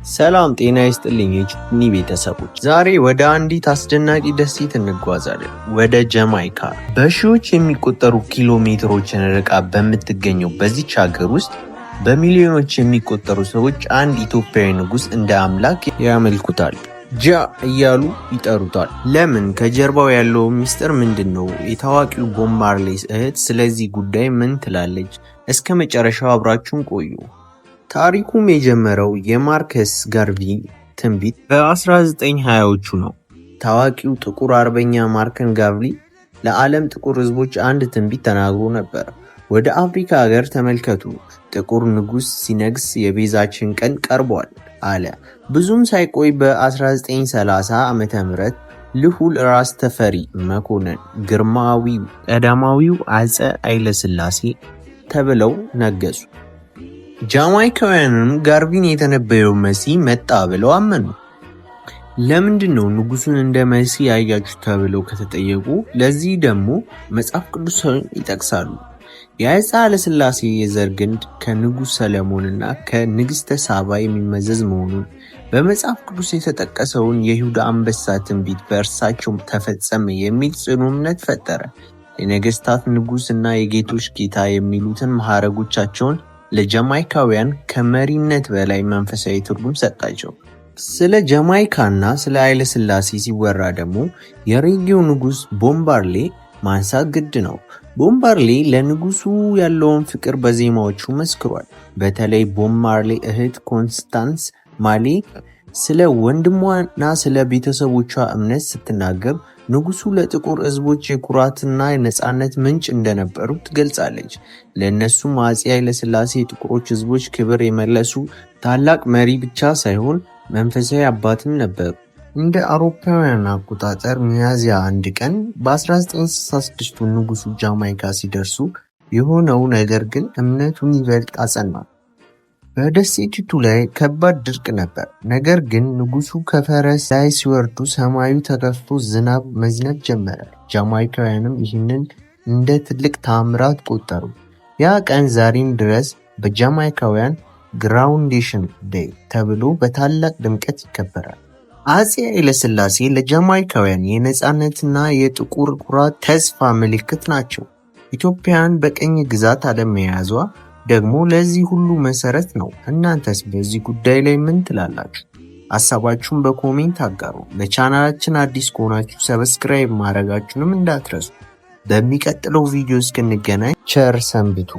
ሰላም ጤና ይስጥልኝ የጭኒ ቤተሰቦች፣ ዛሬ ወደ አንዲት አስደናቂ ደሴት እንጓዛለን፣ ወደ ጃማይካ። በሺዎች የሚቆጠሩ ኪሎ ሜትሮችን ርቃ በምትገኘው በዚች ሀገር ውስጥ በሚሊዮኖች የሚቆጠሩ ሰዎች አንድ ኢትዮጵያዊ ንጉሥ እንደ አምላክ ያመልኩታል። ጃ እያሉ ይጠሩታል። ለምን? ከጀርባው ያለው ሚስጥር ምንድን ነው? የታዋቂው ቦብ ማርሌይ እህት ስለዚህ ጉዳይ ምን ትላለች? እስከ መጨረሻው አብራችሁን ቆዩ። ታሪኩም የጀመረው የማርከስ ጋርቪ ትንቢት በ1920ዎቹ ነው። ታዋቂው ጥቁር አርበኛ ማርከስ ጋርቪ ለዓለም ጥቁር ሕዝቦች አንድ ትንቢት ተናግሮ ነበር። ወደ አፍሪካ ሀገር ተመልከቱ፣ ጥቁር ንጉሥ ሲነግስ የቤዛችን ቀን ቀርቧል አለ። ብዙም ሳይቆይ በ1930 ዓመተ ምህረት ልዑል ራስ ተፈሪ መኮንን ግርማዊው ቀዳማዊው አፄ ኃይለሥላሴ ተብለው ነገሱ። ጃማይካውያንም ጋርቪን የተነበየው መሲህ መጣ ብለው አመኑ። ለምንድን ነው ንጉሱን እንደ መሲህ ያያችሁ ተብለው ከተጠየቁ ለዚህ ደግሞ መጽሐፍ ቅዱስን ይጠቅሳሉ። የአፄ ኃይለሥላሴ የዘር ግንድ ከንጉሥ ሰለሞንና ከንግሥተ ሳባ የሚመዘዝ መሆኑን፣ በመጽሐፍ ቅዱስ የተጠቀሰውን የይሁዳ አንበሳ ትንቢት በእርሳቸው ተፈጸመ የሚል ጽኑ እምነት ፈጠረ። የነገሥታት ንጉሥ እና የጌቶች ጌታ የሚሉትን ማዕረጎቻቸውን ለጃማይካውያን ከመሪነት በላይ መንፈሳዊ ትርጉም ሰጣቸው። ስለ ጃማይካና ስለ ኃይለሥላሴ ሲወራ ደግሞ የሬጌው ንጉሥ ቦብ ማርሌይ ማንሳት ግድ ነው። ቦብ ማርሌይ ለንጉሱ ያለውን ፍቅር በዜማዎቹ መስክሯል። በተለይ ቦብ ማርሌይ እህት ኮንስታንስ ማርሌይ ስለ ወንድሟና ስለ ቤተሰቦቿ እምነት ስትናገር ንጉሱ ለጥቁር ሕዝቦች የኩራትና የነፃነት ምንጭ እንደነበሩ ትገልጻለች። ለእነሱም አፄ ኃይለሥላሴ የጥቁሮች ሕዝቦች ክብር የመለሱ ታላቅ መሪ ብቻ ሳይሆን መንፈሳዊ አባትም ነበሩ። እንደ አውሮፓውያን አቆጣጠር ሚያዝያ 1 ቀን በ1966 ንጉሱ ጃማይካ ሲደርሱ የሆነው ነገር ግን እምነቱን ይበልጥ አጸና። በደሴቲቱ ላይ ከባድ ድርቅ ነበር። ነገር ግን ንጉሱ ከፈረስ ላይ ሲወርዱ ሰማዩ ተከፍቶ ዝናብ መዝነብ ጀመረ። ጃማይካውያንም ይህንን እንደ ትልቅ ተአምራት ቆጠሩ። ያ ቀን ዛሬም ድረስ በጃማይካውያን ግራውንዴሽን ዴይ ተብሎ በታላቅ ድምቀት ይከበራል። አፄ ኃይለሥላሴ ለጃማይካውያን የነፃነትና የጥቁር ኩራት ተስፋ ምልክት ናቸው። ኢትዮጵያን በቅኝ ግዛት አለመያዟ ደግሞ ለዚህ ሁሉ መሰረት ነው። እናንተስ በዚህ ጉዳይ ላይ ምን ትላላችሁ? ሀሳባችሁን በኮሜንት አጋሩ። ለቻናላችን አዲስ ከሆናችሁ ሰብስክራይብ ማድረጋችሁንም እንዳትረሱ። በሚቀጥለው ቪዲዮ እስክንገናኝ ቸር ሰንብቱ።